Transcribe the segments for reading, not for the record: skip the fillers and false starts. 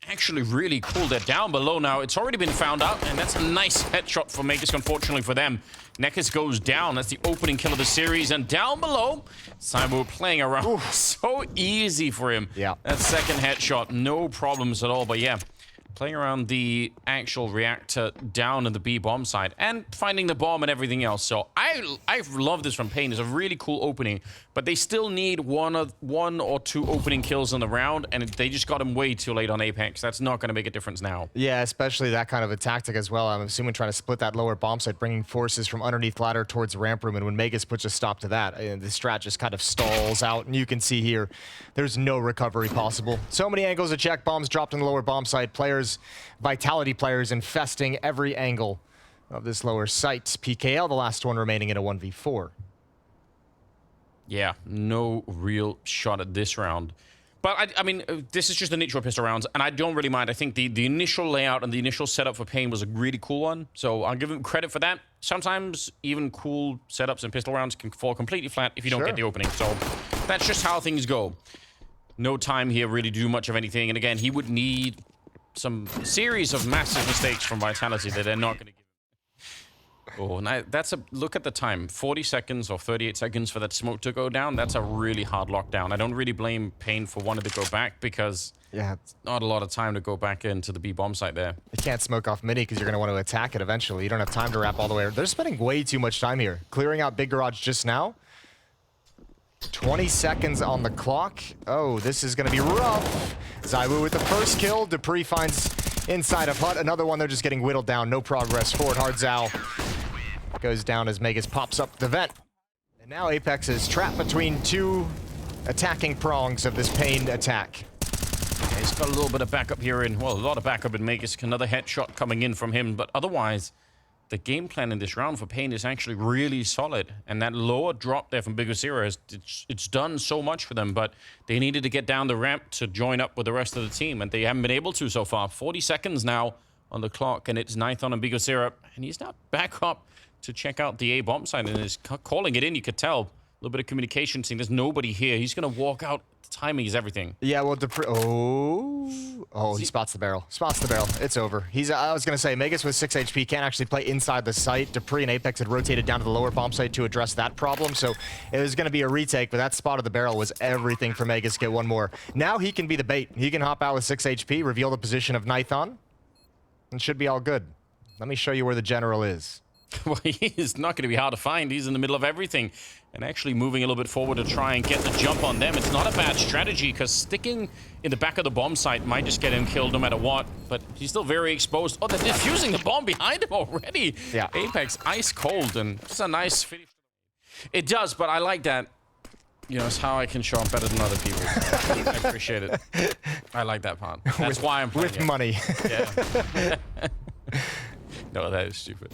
actually really cool. They're down below now. It's already been found out, and that's a nice headshot for Magus, unfortunately for them. Nekis goes down. That's the opening kill of the series. And down below, Cyber playing around. Ooh. So easy for him. Yeah. That second headshot, no problems at all. But yeah, playing around the actual reactor down in the B bomb side and finding the bomb and everything else. So I love this from paiN. It's a really cool opening, but they still need one or two opening kills in the round, and they just got him way too late on Apex. That's not going to make a difference now. Yeah, especially that kind of a tactic as well. I'm assuming trying to split that lower bomb site, bringing forces from underneath ladder towards ramp room, and when Magus puts a stop to that, the strat just kind of stalls out, and you can see here, there's no recovery possible. So many angles of check bombs dropped in the lower bomb site. Players, Vitality players infesting every angle of this lower site. PKL, the last one remaining in a 1v4. Yeah, no real shot at this round. But, I mean, this is just the nature of pistol rounds, and I don't really mind. I think the initial layout and the initial setup for paiN was a really cool one, so I'll give him credit for that. Sometimes even cool setups in pistol rounds can fall completely flat if you don't get the opening, so that's just how things go. No time here really to do much of anything, and again, he would need some series of massive mistakes from Vitality that they're not going to give him. Oh, and that's a look at the time. 40 seconds or 38 seconds for that smoke to go down. That's a really hard lockdown. I don't really blame paiN for wanting to go back because it's not a lot of time to go back into the B bomb site there. You can't smoke off mini because you're going to want to attack it eventually. You don't have time to wrap all the way. They're spending way too much time here. Clearing out Big Garage just now. 20 seconds on the clock. Oh, this is going to be rough. Zywoo with the first kill. Dupree finds inside of Hut. Another one, they're just getting whittled down. No progress forward. Hardzao goes down as Magus pops up the vent. And now Apex is trapped between two attacking prongs of this paiN attack. He's got a little bit of backup here in, well, a lot of backup in Magus. Another headshot coming in from him, but otherwise, the game plan in this round for paiN is actually really solid. And that lower drop there from Big Zero, it's done so much for them, but they needed to get down the ramp to join up with the rest of the team, and they haven't been able to so far. 40 seconds now on the clock, and it's Nython and Big Zero, and he's now back up to check out the A bomb site and is calling it in. You could tell a little bit of communication, saying there's nobody here. He's going to walk out. The timing is everything. Yeah, well, he spots the barrel. Spots the barrel. It's over. I was going to say, Magus with 6 HP can't actually play inside the site. Dupree and Apex had rotated down to the lower bomb site to address that problem, so it was going to be a retake, but that spot of the barrel was everything for Magus to get one more. Now he can be the bait. He can hop out with 6 HP, reveal the position of Nython, and should be all good. Let me show you where the general is. Well, he is not going to be hard to find. He's in the middle of everything and actually moving a little bit forward to try and get the jump on them. It's not a bad strategy because sticking in the back of the bomb site might just get him killed no matter what, but he's still very exposed. Oh, they're defusing the bomb behind him already. Yeah. Apex ice cold, and it's a nice finish. It does, but I like that. You know, it's how I can show I'm better than other people. So I appreciate it. I like that part. That's why I'm playing with money. Yeah. No, that is stupid.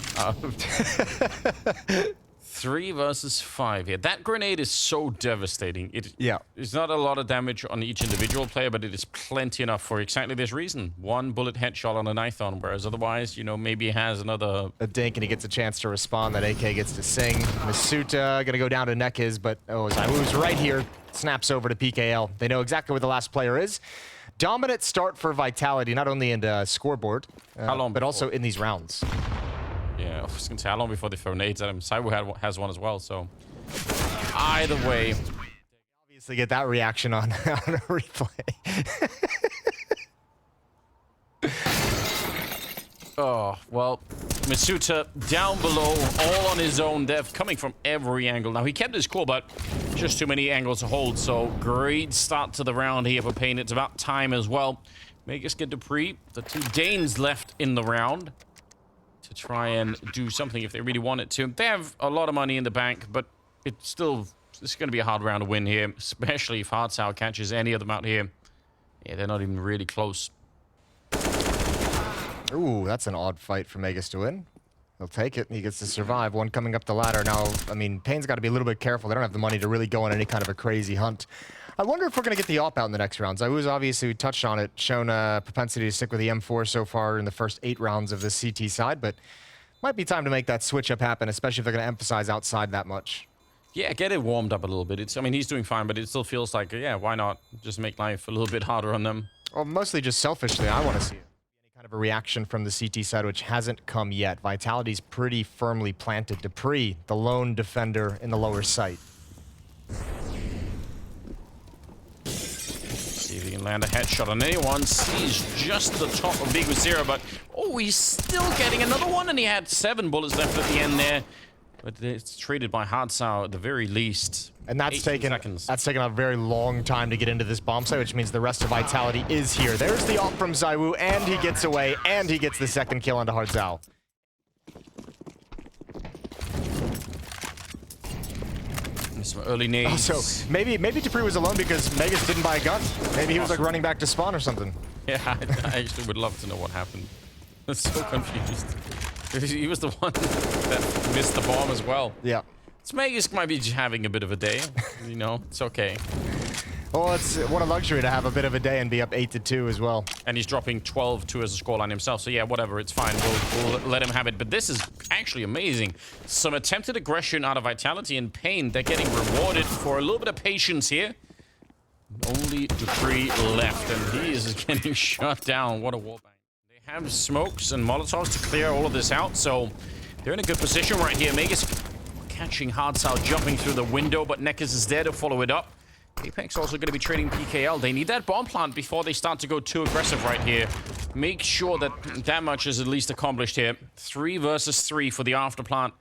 3 versus 5 here. That grenade is so devastating. It's not a lot of damage on each individual player, but it is plenty enough for exactly this reason. 1 bullet headshot on a Nython, whereas otherwise, you know, maybe he has another... A dink and he gets a chance to respond. That AK gets to sing. Masuta gonna go down to neck his, but Zywoo's right here. Snaps over to PKL. They know exactly where the last player is. Dominant start for Vitality, not only in the scoreboard, but also in these rounds. Yeah, I was going to say, how long before they throw nades at him? Cyber has one as well, so... Either way... Obviously get that reaction on a replay. Oh, well, Masuta down below, all on his own. Dev coming from every angle. Now, he kept his cool, but just too many angles to hold. So, great start to the round here for paiN. It's about time as well. Magus get Dupree. The 2 Danes left in the round to try and do something if they really wanted to. They have a lot of money in the bank, but it's going to be a hard round to win here, especially if Hardzao catches any of them out here. Yeah, they're not even really close. Ooh, that's an odd fight for Magus to win. He'll take it. He gets to survive. One coming up the ladder. Now, I mean, paiN's got to be a little bit careful. They don't have the money to really go on any kind of a crazy hunt. I wonder if we're going to get the op out in the next rounds. Zywoo's obviously, we touched on it, shown a propensity to stick with the M4 so far in the first 8 rounds of the CT side, but might be time to make that switch up happen, especially if they're going to emphasize outside that much. Yeah, get it warmed up a little bit. I mean, he's doing fine, but it still feels like, yeah, why not just make life a little bit harder on them? Well, mostly just selfishly, I want to see any kind of a reaction from the CT side, which hasn't come yet. Vitality's pretty firmly planted. Dupree, the lone defender in the lower site. See if he can land a headshot on anyone. Sees just the top of Big Zero, but oh, he's still getting another one, and he had 7 bullets left at the end there. But it's traded by Hardsau at the very least. And that's taken a very long time to get into this bomb site, which means the rest of Vitality is here. There's the ult from ZywOo, and he gets away, and he gets the second kill onto Hardsau. Some early nades. Oh, so maybe Dupree was alone because Megas didn't buy a gun. Maybe he was like running back to spawn or something. Yeah, I actually would love to know what happened. I'm so confused. He was the one that missed the bomb as well. Yeah. Megas might be having a bit of a day. You know, it's okay. Well, it's what a luxury to have a bit of a day and be up 8-2 as well. And he's dropping 12-2 as a scoreline himself. So yeah, whatever, it's fine. We'll let him have it. But this is actually amazing. Some attempted aggression out of Vitality and paiN. They're getting rewarded for a little bit of patience here. Only Dupree left, and he is getting shut down. What a wallbang. They have smokes and molotovs to clear all of this out, so they're in a good position right here. Megas catching Hardsau jumping through the window, but Nekkers is there to follow it up. Apex also going to be trading PKL. They need that bomb plant before they start to go too aggressive right here. Make sure that that much is at least accomplished here. 3 versus 3 for the after plant.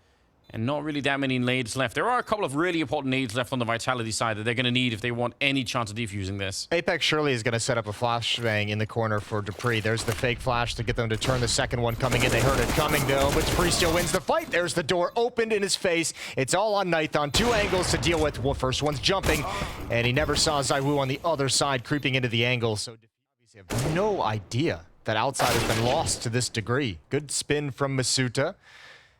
And not really that many nades left. There are a couple of really important nades left on the Vitality side that they're going to need if they want any chance of defusing this. Apex surely is going to set up a flashbang in the corner for Dupree. There's the fake flash to get them to turn the second one coming in. They heard it coming, though, but Dupree still wins the fight. There's the door opened in his face. It's all on Nython. 2 angles to deal with. Well, first one's jumping, and he never saw ZywOo on the other side creeping into the angle, so obviously have no idea that outside has been lost to this degree. Good spin from Masuta.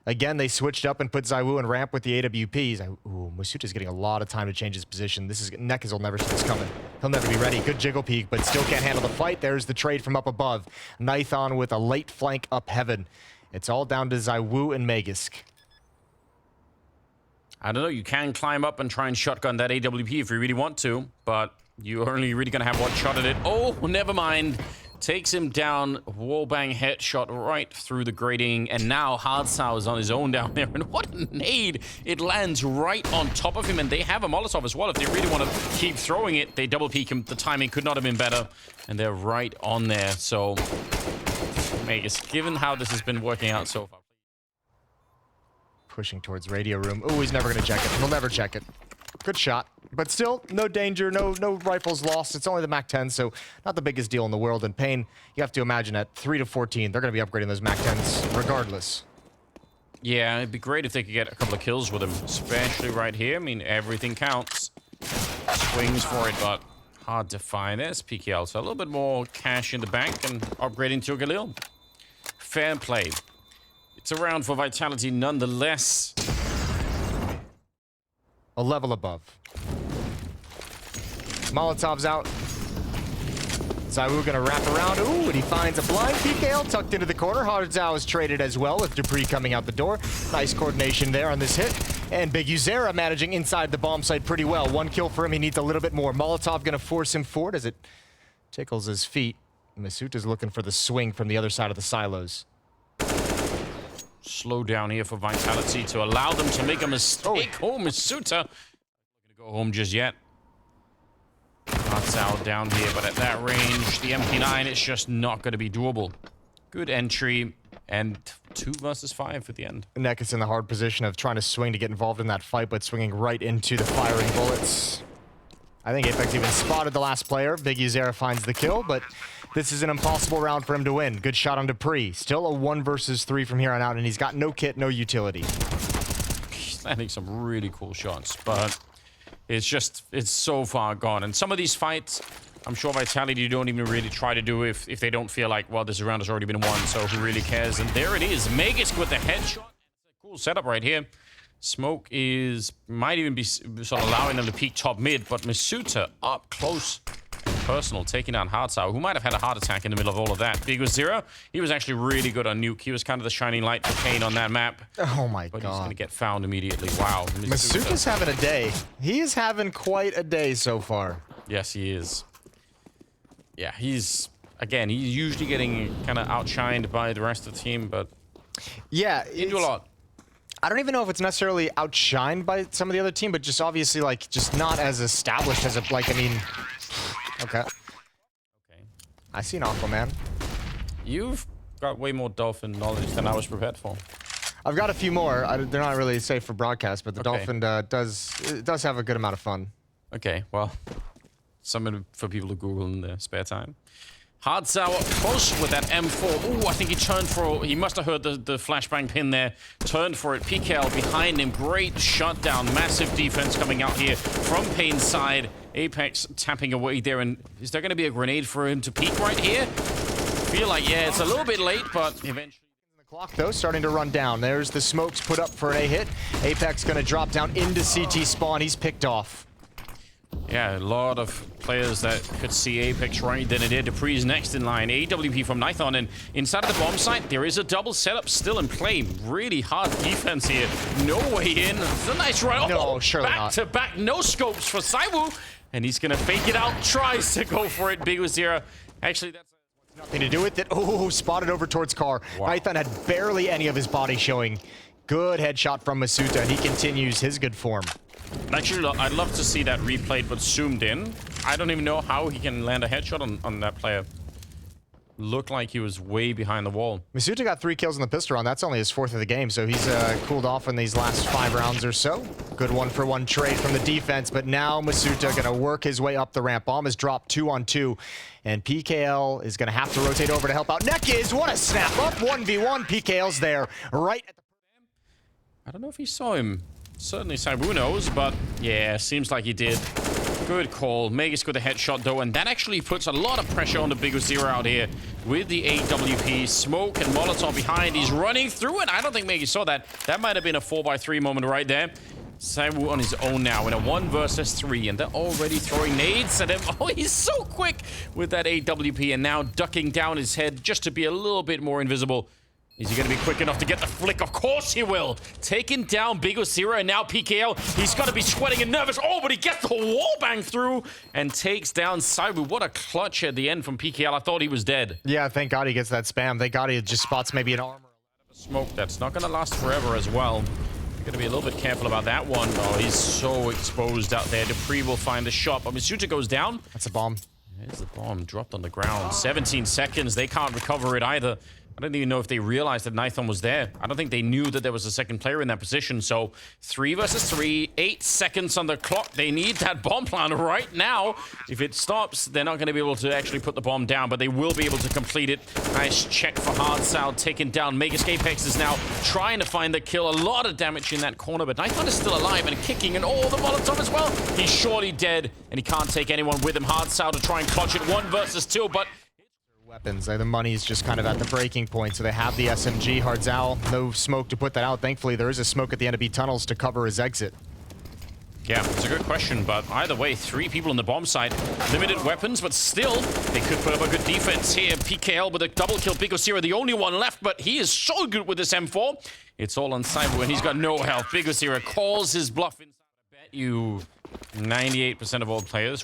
Again, they switched up and put ZywOo in ramp with the AWPs. Ooh, Masuta's getting a lot of time to change his position. This is Nekkers will never see this coming. He'll never be ready. Good jiggle peek, but still can't handle the fight. There's the trade from up above. Nython with a late flank up heaven. It's all down to ZywOo and Magisk. I don't know. You can climb up and try and shotgun that AWP if you really want to, but you're only really going to have one shot at it. Oh, never mind. Takes him down, wallbang headshot right through the grating, and now Hardsau is on his own down there, and what a nade! It lands right on top of him, and they have a Molotov as well. If they really want to keep throwing it, they double peek him. The timing could not have been better, and they're right on there. So, Megas, given how this has been working out so far. Pushing towards radio room. Oh, he's never going to check it. He'll never check it. Good shot. But still, no danger, no rifles lost. It's only the MAC-10, so not the biggest deal in the world. And paiN, you have to imagine at 3 to 14, they're going to be upgrading those MAC-10s regardless. Yeah, it'd be great if they could get a couple of kills with him, especially right here. I mean, everything counts. Swings for it, but hard to find. There's PKL, so a little bit more cash in the bank and upgrading to Galil. Fair play. It's a round for Vitality nonetheless. A level above. Molotov's out. ZywOo gonna wrap around. Ooh, and he finds a blind PKL tucked into the corner. Hardsau is traded as well with Dupree coming out the door. Nice coordination there on this hit. And Big Uzera managing inside the bomb site pretty well. 1 kill for him. He needs a little bit more. Molotov gonna force him forward as it tickles his feet. Masuta's looking for the swing from the other side of the silos. Slow down here for Vitality to allow them to make a mistake. Oh, Masuta. Not gonna go home just yet. Hardsau down here, but at that range, the MP9 is just not going to be doable. Good entry, and 2 versus 5 at the end. Nekkers in the hard position of trying to swing to get involved in that fight, but swinging right into the firing bullets. I think Apex even spotted the last player. Big Uzera finds the kill, but this is an impossible round for him to win. Good shot on Dupree. Still a 1 versus 3 from here on out, and he's got no kit, no utility. He's landing some really cool shots, but it's so far gone. And some of these fights, I'm sure Vitality don't even really try to do if they don't feel like, well, this round has already been won, so who really cares? And there it is. Megas with the headshot. Cool setup right here. Smoke might even be sort of allowing them to peek top mid, but Masuta up close personal, taking down Hardsau, who might have had a heart attack in the middle of all of that. Big with Zero, he was actually really good on Nuke. He was kind of the shining light for paiN on that map. Oh my But god. he's going to get found immediately. Wow. Masuka's having a day. He is having quite a day so far. Yes, he is. Yeah, he's usually getting kind of outshined by the rest of the team, but yeah, he do a lot. I don't even know if it's necessarily outshined by some of the other team, but just obviously like just not as established as a I mean. Okay. Okay. I see an Aquaman. You've got way more Dolphin knowledge than I was prepared for. I've got a few more. They're not really safe for broadcast, but the Dolphin does have a good amount of fun. Okay, well, something for people to Google in their spare time. Hardsau up close with that M4. Ooh, I think he turned for... He must have heard the flashbang pin there. Turned for it. PKL behind him. Great shutdown. Massive defense coming out here from paiN's side. Apex tapping away there. And is there going to be a grenade for him to peek right here? Feel like, yeah, it's a little bit late, but eventually... The clock, though, starting to run down. There's the smokes put up for a hit. Apex going to drop down into CT spawn. He's picked off. Yeah, a lot of players that could see Apex right then and there. Dupree's next in line. AWP from Nython, and inside of the bomb site, there is a double setup still in play. Really hard defense here. No way in. It's a nice run. No, surely back not. to back, no scopes for Saiwu, and he's gonna fake it out. Tries to go for it. Big with Zero. Actually, that's nothing to do with it. Oh, spotted over towards Car. Wow. Nython had barely any of his body showing. Good headshot from Masuta, and he continues his good form. actually, I'd love to see that replayed but zoomed in. I don't even know how he can land a headshot on that player. Looked like he was way behind the wall. Masuta got 3 kills in the pistol round. That's only his 4th of the game, so he's cooled off in these last 5 rounds or so. Good 1-for-1 trade from the defense, but now Masuta gonna work his way up the ramp. Bomb is dropped 2-on-2, and PKL is gonna have to rotate over to help out. Nekiz, what a snap up! 1v1, PKL's there, right at the... I don't know if he saw him. Certainly Saiwu knows, but yeah, seems like he did. Good call. Magus with a headshot though, and that actually puts a lot of pressure on the Big Zero out here with the AWP. Smoke and Molotov behind. He's running through it. I don't think Magus saw that. That might have been a 4x3 moment right there. Saiwu on his own now in a 1 versus 3, and they're already throwing nades at him. Oh, he's so quick with that AWP, and now ducking down his head just to be a little bit more invisible. Is he going to be quick enough to get the flick? Of course he will. Taking down Big Zero, and now PKL. He's got to be sweating and nervous. Oh, but he gets the wall bang through and takes down Saiwu. What a clutch at the end from PKL. I thought he was dead. Yeah, thank God he gets that spam. Thank God he just spots maybe an armor. Smoke that's not going to last forever as well. You're going to be a little bit careful about that one. Oh, he's so exposed out there. Dupree will find the shot, but Masuta goes down. That's a bomb. There's the bomb dropped on the ground. 17 seconds. They can't recover it either. I don't even know if they realized that Nython was there. I don't think they knew that there was a second player in that position. So 3 versus 3, 8 seconds on the clock. They need that bomb plant right now. If it stops, they're not going to be able to actually put the bomb down, but they will be able to complete it. Nice check for Hardsau, taken down. Magus Apex is now trying to find the kill. A lot of damage in that corner, but Nython is still alive and kicking, and the Molotov as well. He's surely dead, and he can't take anyone with him. Hardsau to try and clutch it 1 versus 2, but weapons. The money's just kind of at the breaking point, so they have the SMG. Hardsau, no smoke to put that out. Thankfully, there is a smoke at the end of B tunnels to cover his exit. Yeah, it's a good question, but either way, 3 people on the bomb site. Limited weapons, but still, they could put up a good defense here. PKL with a double kill. Big Zero, the only one left, but he is so good with this M4. It's all on Saiwu, and he's got no health. Big Zero calls his bluff inside. I bet you 98% of all players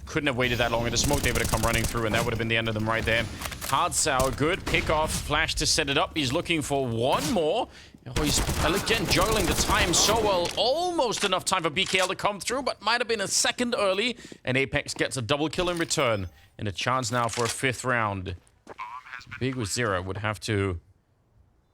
couldn't have waited that long, and the smoke they would have come running through, and that would have been the end of them right there. Hardsau, good pick off, flash to set it up. He's looking for one more. Oh, he's again juggling the time so well. Almost enough time for BKL to come through, but might have been a second early, and Apex gets a double kill in return, and a chance now for a 5th round. Big with Zero would have to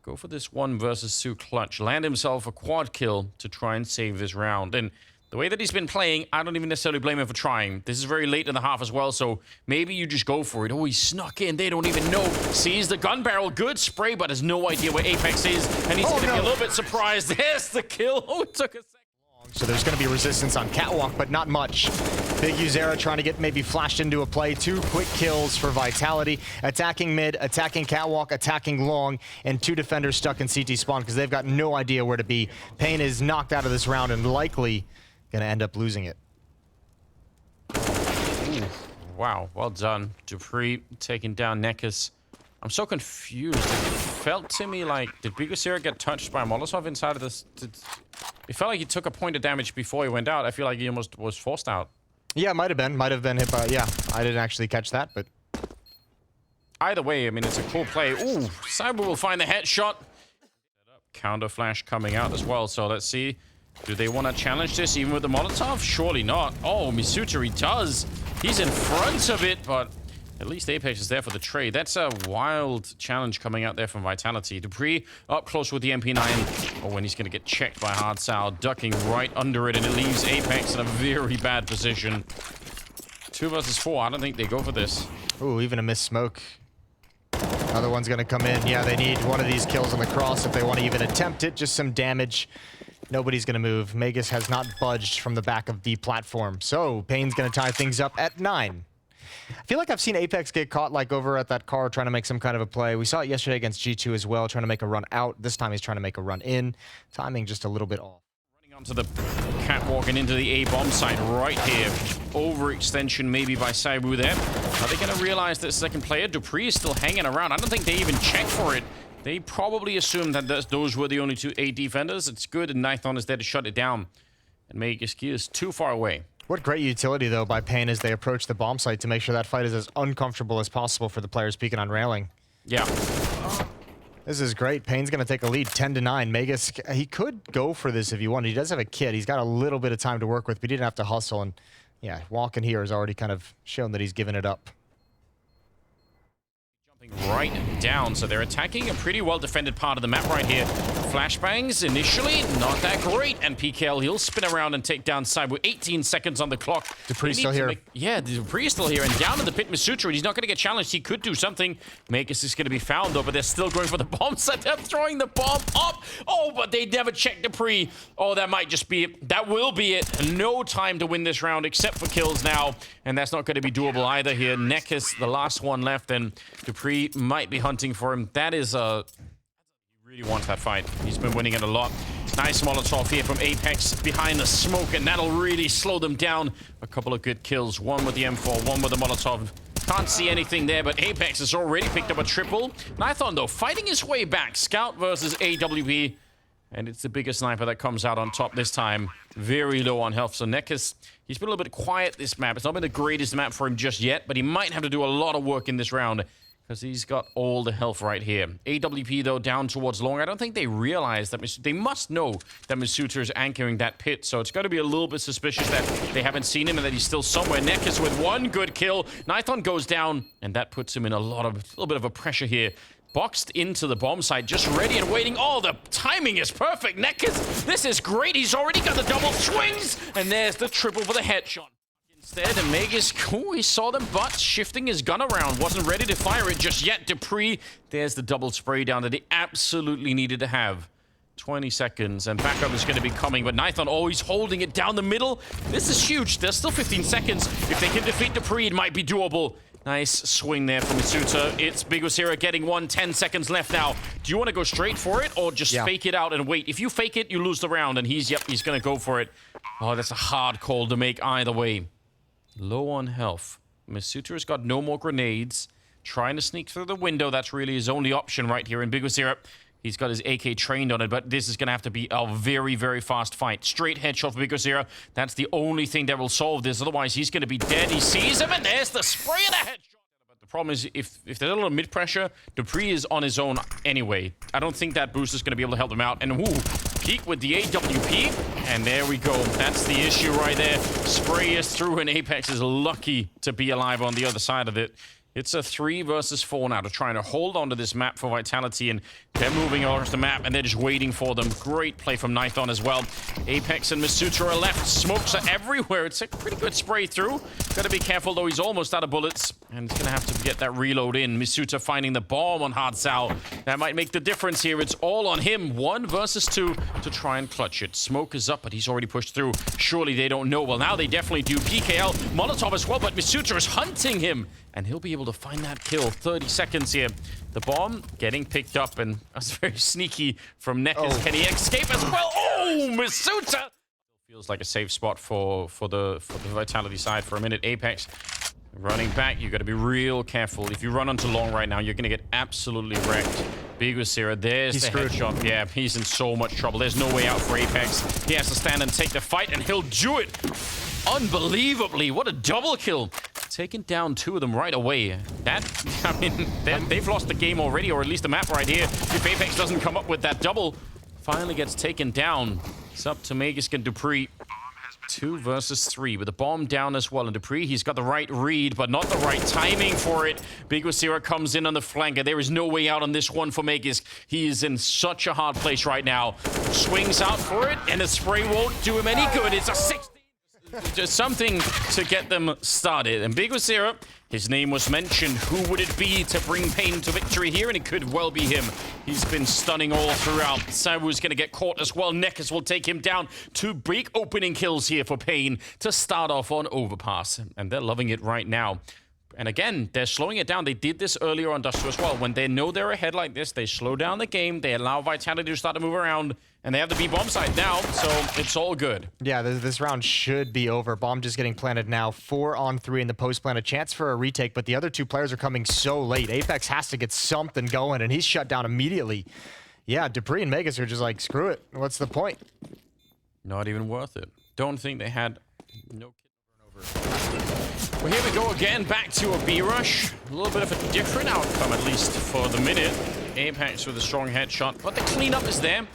go for this 1 versus 2 clutch, land himself a quad kill to try and save this round. And the way that he's been playing, I don't even necessarily blame him for trying. This is very late in the half as well, so maybe you just go for it. Oh, he snuck in. They don't even know. Sees the gun barrel. Good spray, but has no idea where Apex is, and he's going to be a little bit surprised. There's the kill. Oh, it took a second. So there's going to be resistance on Catwalk, but not much. Big Uzera trying to get maybe flashed into a play. 2 quick kills for Vitality. Attacking mid, attacking Catwalk, attacking long, and 2 defenders stuck in CT spawn because they've got no idea where to be. paiN is knocked out of this round and likely going to end up losing it. wow. Well done. Dupree taking down Nekkis. I'm so confused. It felt to me like, did Bigosira get touched by a Molotov inside of this? It felt like he took a point of damage before he went out. I feel like he almost was forced out. Yeah, might have been hit by, yeah. I didn't actually catch that, but... Either way, I mean, it's a cool play. Ooh, Cyber will find the headshot. Counter flash coming out as well, so let's see. Do they want to challenge this even with the Molotov? Surely not. Oh, Misuturi does. He's in front of it, but at least Apex is there for the trade. That's a wild challenge coming out there from Vitality. Dupree up close with the MP9. Oh, and he's going to get checked by Hard Sal, ducking right under it, and it leaves Apex in a very bad position. 2 versus 4. I don't think they go for this. Ooh, even a missed smoke. Another one's going to come in. Yeah, they need one of these kills on the cross if they want to even attempt it. Just some damage. Nobody's going to move. Magus has not budged from the back of the platform. So, paiN's going to tie things up at 9. I feel like I've seen Apex get caught like over at that car trying to make some kind of a play. We saw it yesterday against G2 as well, trying to make a run out. This time he's trying to make a run in. Timing just a little bit off. Running onto the catwalk and into the A-bomb site right here. Overextension maybe by Saibu there. Are they going to realize that second player? Dupree is still hanging around. I don't think they even checked for it. They probably assumed that those were the only 2 A defenders. It's good, and Nithon is there to shut it down. And Magus is too far away. What great utility, though, by paiN as they approach the bomb site to make sure that fight is as uncomfortable as possible for the players peeking on railing. Yeah. This is great. paiN's going to take a lead 10-9. Magus, he could go for this if he wanted. He does have a kit. He's got a little bit of time to work with, but he didn't have to hustle. And yeah, walking here has already kind of shown that he's given it up. Right down, so they're attacking a pretty well-defended part of the map right here. Flashbangs, initially, not that great, and PKL, he'll spin around and take down Saibu. 18 seconds on the clock. Dupree's still here. Yeah, Dupree is still here, and down in the pit, Misuturi, he's not going to get challenged. He could do something. Magus is going to be found, though, but they're still going for the bomb set. They're throwing the bomb up. Oh, but they never checked Dupree. Oh, that might just be it. That will be it. No time to win this round, except for kills now, and that's not going to be doable either here. Nekkis, the last one left, and Dupree might be hunting for him. That is a... He really wants that fight. He's been winning it a lot. Nice Molotov here from Apex behind the smoke, and that'll really slow them down. A couple of good kills. One with the M4, one with the Molotov. Can't see anything there, but Apex has already picked up a triple. Nithon, though, fighting his way back. Scout versus AWP. And it's the bigger sniper that comes out on top this time. Very low on health. So Nekkis, he's been a little bit quiet this map. It's not been the greatest map for him just yet, but he might have to do a lot of work in this round, because he's got all the health right here. AWP, though, down towards long. I don't think they realize that... They must know that Masuta is anchoring that pit, so it's got to be a little bit suspicious that they haven't seen him and that he's still somewhere. Nekkis with one good kill. Nithon goes down, and that puts him in a little bit of a pressure here. Boxed into the bomb site, just ready and waiting. Oh, the timing is perfect. Nekkis, this is great. He's already got the double swings, and there's the triple for the headshot. Instead, and Magus, oh, he saw them, but shifting his gun around. Wasn't ready to fire it just yet. Dupree, there's the double spray down that he absolutely needed to have. 20 seconds, and backup is going to be coming, but Nithon always holding it down the middle. This is huge. There's still 15 seconds. If they can defeat Dupree, it might be doable. Nice swing there from Masuta. It's Bigosira getting 10 seconds left now. Do you want to go straight for it, or just fake it out and wait? If you fake it, you lose the round, and he's going to go for it. Oh, that's a hard call to make either way. Low on health. Misutura's got no more grenades. Trying to sneak through the window. That's really his only option right here in Bigosira. He's got his AK trained on it, but this is going to have to be a very, very fast fight. Straight headshot for Bigosira. That's the only thing that will solve this. Otherwise, he's going to be dead. He sees him, and there's the spray of the headshot. But the problem is, if there's a little mid-pressure, Dupree is on his own anyway. I don't think that boost is going to be able to help him out. And, ooh, peek with the AWP. And there we go. That's the issue right there. Spray is through, and Apex is lucky to be alive on the other side of it. It's a 3 versus 4 now to trying to hold on to this map for Vitality, and they're moving across the map, and they're just waiting for them. Great play from Nithon as well. Apex and Masuta are left. Smokes are everywhere. It's a pretty good spray through. Got to be careful, though. He's almost out of bullets, and he's going to have to get that reload in. Masuta finding the bomb on Hard Sal. That might make the difference here. It's all on him. 1 versus 2 to try and clutch it. Smoke is up, but he's already pushed through. Surely they don't know. Well, now they definitely do. PKL, Molotov as well, but Masuta is hunting him, and he'll be able to find that kill. 30 seconds here. The bomb getting picked up, and that's very sneaky from Nekkis. Oh. Can he escape as well? Oh, Masuta! Feels like a safe spot for the Vitality side for a minute. Apex Running back, you got to be real careful. If you run onto long right now, you're going to get absolutely wrecked. Big Zero, there's the headshot. Yeah, he's in so much trouble. There's no way out for Apex. He has to stand and take the fight, and he'll do it. Unbelievably, what a double kill. Taking down 2 of them right away. That, I mean, they've lost the game already, or at least the map right here. If Apex doesn't come up with that double, finally gets taken down. It's up to Magisk and dupreeh. 2 versus 3 with the bomb down as well. And dupreeh, he's got the right read, but not the right timing for it. Big Zero comes in on the flanker. There is no way out on this one for Magisk. He is in such a hard place right now. Swings out for it, and the spray won't do him any good. It's a 16. Just something to get them started. And Big Zero, his name was mentioned. Who would it be to bring paiN to victory here? And it could well be him. He's been stunning all throughout. Sabu's going to get caught as well. Nekkers will take him down. 2 big opening kills here for paiN to start off on Overpass. And they're loving it right now. And again, they're slowing it down. They did this earlier on Duster as well. When they know they're ahead like this, they slow down the game. They allow Vitality to start to move around. And they have the B bomb site now, so it's all good. Yeah, this round should be over. Bomb just getting planted now. 4 on 3 in the post plan. A chance for a retake, but the other 2 players are coming so late. Apex has to get something going, and he's shut down immediately. Yeah, dupreeh and Magisk are just like, screw it. What's the point? Not even worth it. Don't think they had no kill over. Well, here we go again, back to a B rush. A little bit of a different outcome, at least for the minute. Apex with a strong headshot, but the cleanup is there.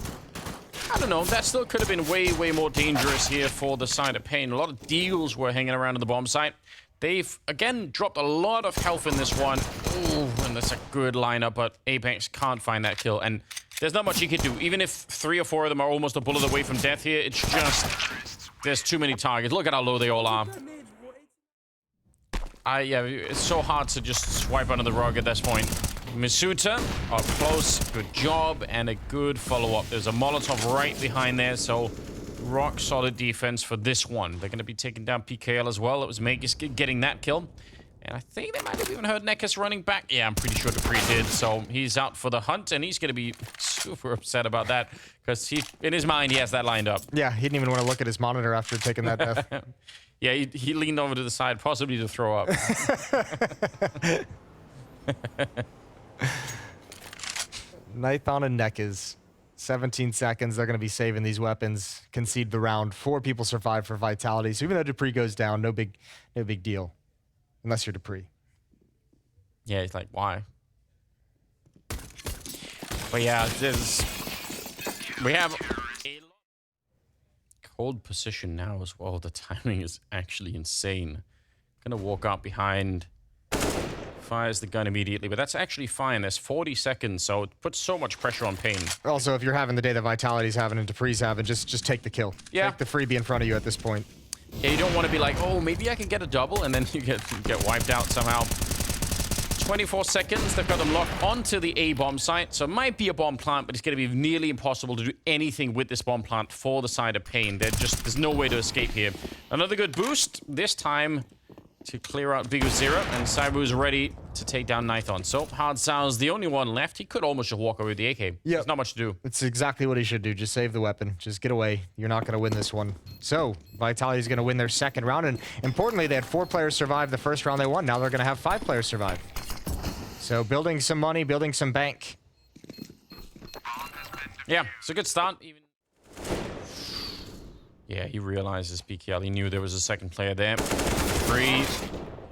I don't know, that still could have been way, way more dangerous here for the side of paiN. A lot of deals were hanging around in the bomb site. They've, again, dropped a lot of health in this one. Ooh, and that's a good lineup, but Apex can't find that kill. And there's not much you can do. Even if 3 or 4 of them are almost a bullet away from death here, it's just, there's too many targets. Look at how low they all are. Yeah, it's so hard to just swipe under the rug at this point. Misuta up close, good job, and a good follow-up. There's a Molotov right behind there, so rock solid defense for this one. They're going to be taking down PKL as well. It was Magisk getting that kill. And I think they might have even heard Nekkers running back. Yeah, I'm pretty sure dupreeh did. So he's out for the hunt, and he's going to be super upset about that because in his mind, he has that lined up. Yeah, he didn't even want to look at his monitor after taking that death. Yeah, he leaned over to the side, possibly to throw up. Nython and Nekkers. 17 seconds. They're going to be saving these weapons. Concede the round. 4 people survive for Vitality. So even though dupreeh goes down, no big deal. Unless you're dupreeh. Yeah, it's like, why? But yeah, we have a cold position now as well. The timing is actually insane. Gonna walk out behind. Fires the gun immediately, but that's actually fine. There's 40 seconds, so it puts so much pressure on paiN. Also, if you're having the day that Vitality's having and dupreeh's having, just take the kill. Yeah. Take the freebie in front of you at this point. Yeah, you don't want to be like, oh, maybe I can get a double, and then you get wiped out somehow. 24 seconds, they've got them locked onto the A bomb site, so it might be a bomb plant, but it's going to be nearly impossible to do anything with this bomb plant for the side of paiN. There's no way to escape here. Another good boost, this time to clear out Big Zero, and Sabu's ready to take down Nython. So Hard Sal's the only one left. He could almost just walk away with the AK. Yeah, there's not much to do. It's exactly what he should do. Just save the weapon. Just get away. You're not going to win this one. So Vitality's going to win their second round, and importantly, they had 4 players survive the first round they won. Now they're going to have 5 players survive. So building some money, building some bank. Yeah, it's a good start. Yeah, he realizes PKL. He knew there was a second player there. 3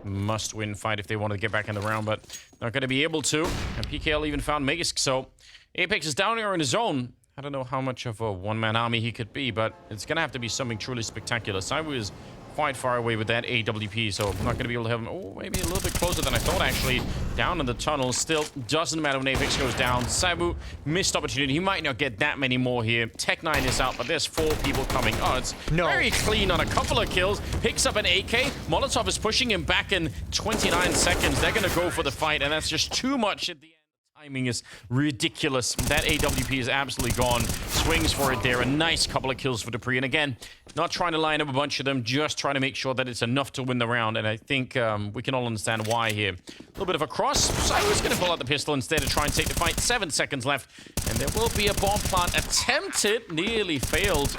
must-win fight if they want to get back in the round, but not going to be able to. And PKL even found Magisk, so Apex is down here on his own. I don't know how much of a one-man army he could be, but it's going to have to be something truly spectacular. Sabu is quite far away with that AWP, so I'm not going to be able to have him. Oh, maybe a little bit closer than I thought, actually. Down in the tunnel. Still doesn't matter when Apex goes down. Sabu, missed opportunity. He might not get that many more here. Tech9 is out, but there's 4 people coming. Oh, it's very clean on a couple of kills. Picks up an AK. Molotov is pushing him back in 29 seconds. They're going to go for the fight, and that's just too much at the end. Timing is ridiculous. That AWP is absolutely gone. Swings for it there. A nice couple of kills for dupreeh. And again, not trying to line up a bunch of them, just trying to make sure that it's enough to win the round. And I think we can all understand why here. A little bit of a cross. Silas going to pull out the pistol instead of trying to take the fight. 7 seconds left. And there will be a bomb plant attempted. Nearly failed.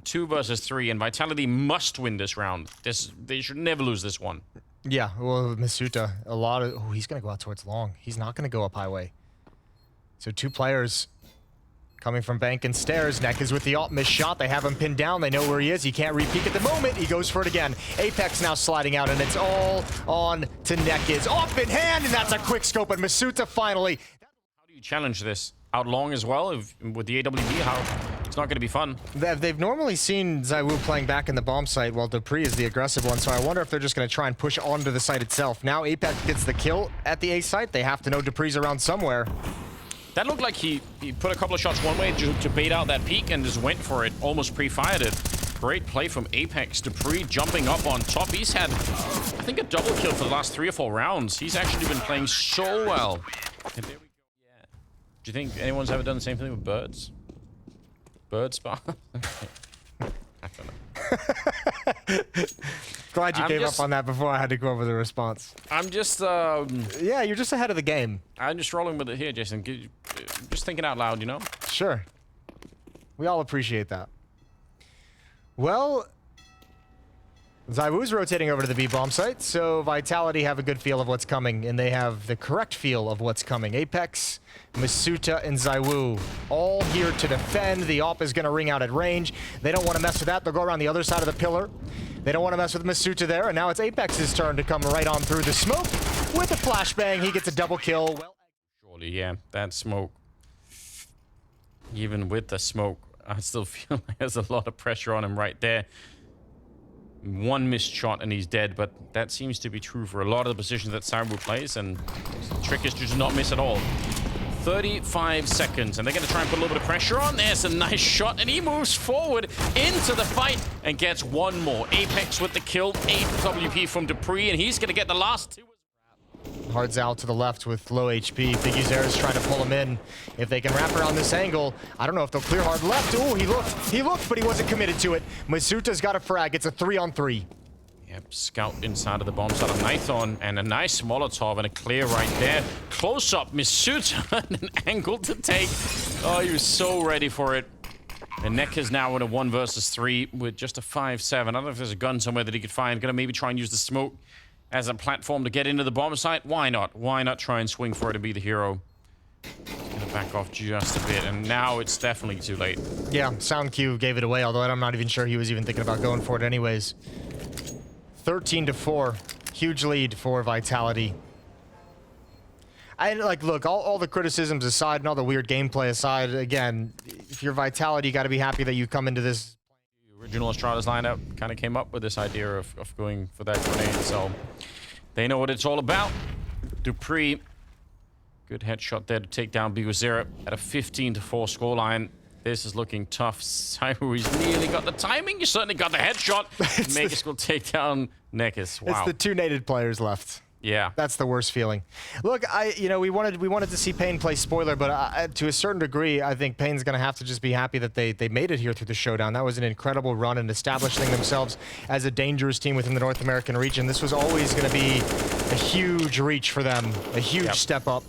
2 versus 3. And Vitality must win this round. They should never lose this one. Yeah, well, Masuta, a lot of... Oh, he's going to go out towards long. He's not going to go up highway. So 2 players coming from bank and stairs. Neck is with the ult, missed shot. They have him pinned down. They know where he is. He can't re-peek at the moment. He goes for it again. Apex now sliding out, and it's all on to Neck. Off in hand, and that's a quick scope, and Masuta finally... How do you challenge this? Out long as well? With the AWP, how... It's not going to be fun. They've normally seen ZywOo playing back in the bomb site while dupreeh is the aggressive one, so I wonder if they're just going to try and push onto the site itself. Now Apex gets the kill at the A site. They have to know dupreeh's around somewhere. That looked like he put a couple of shots one way to bait out that peak and just went for it. Almost pre-fired it. Great play from Apex. dupreeh jumping up on top. He's had, I think, a double kill for the last 3 or 4 rounds. He's actually been playing so well. And there we go. Yeah. Do you think anyone's ever done the same thing with birds? Bird spot? I don't know. Glad you gave up on that before I had to go over the response. I'm just... yeah, you're just ahead of the game. I'm just rolling with it here, Jason. Just thinking out loud, you know? Sure. We all appreciate that. Well, ZywOo's rotating over to the B bomb site, so Vitality have a good feel of what's coming, and they have the correct feel of what's coming. Apex, Masuta, and ZywOo all here to defend. The AWP is going to ring out at range. They don't want to mess with that. They'll go around the other side of the pillar. They don't want to mess with Masuta there, and now it's Apex's turn to come right on through the smoke. With a flashbang, he gets a double kill. Well, surely, yeah, that smoke. Even with the smoke, I still feel like there's a lot of pressure on him right there. One missed shot and he's dead, but that seems to be true for a lot of the positions that ZywOo plays, and the trick is to just not miss at all. 35 seconds, and they're going to try and put a little bit of pressure on. There's a nice shot, and he moves forward into the fight and gets one more. Apex with the kill, 8 WP from dupreeh, and he's going to get the last 2. Hard's out to the left with low HP. Big Uzer is trying to pull him in. If they can wrap around this angle, I don't know if they'll clear Hard left. Oh, he looked, but he wasn't committed to it. Masuta's got a frag. It's a 3-on-3. Yep, scout inside of the bomb site of Nithon, and a nice Molotov and a clear right there. Close up, Masuta, an angle to take. Oh, he was so ready for it. And Neck is now in a 1 versus 3 with just a 5-7. I don't know if there's a gun somewhere that he could find. Gonna maybe try and use the smoke as a platform to get into the bomb site. Why not? Why not try and swing for it and be the hero? Gonna back off just a bit, and now it's definitely too late. Yeah, sound cue gave it away, although I'm not even sure he was even thinking about going for it anyways. 13-4. Huge lead for Vitality. Like, look, all the criticisms aside and all the weird gameplay aside, again, if you're Vitality, you got to be happy that you come into this. The original Astralis lineup kind of came up with this idea of going for that grenade, so they know what it's all about. dupreeh, good headshot there to take down Bigozera at a 15-4 scoreline. This is looking tough. ZywOo, he's nearly got the timing. You certainly got the headshot. Magus will take down Nekis. Wow. It's the 2 nated players left. Yeah. That's the worst feeling. Look, we wanted to see paiN play spoiler, but to a certain degree, I think paiN's going to have to just be happy that they made it here through the showdown. That was an incredible run and establishing themselves as a dangerous team within the North American region. This was always going to be a huge reach for them, a huge step up.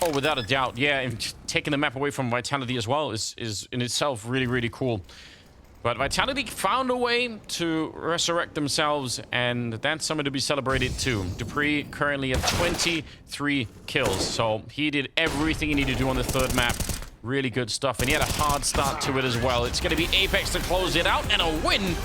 Oh, without a doubt. Yeah, and taking the map away from Vitality as well is in itself really, really cool. But Vitality found a way to resurrect themselves, and that's something to be celebrated too. dupreeh currently at 23 kills, so he did everything he needed to do on the 3rd map. Really good stuff, and he had a hard start to it as well. It's going to be Apex to close it out, and a win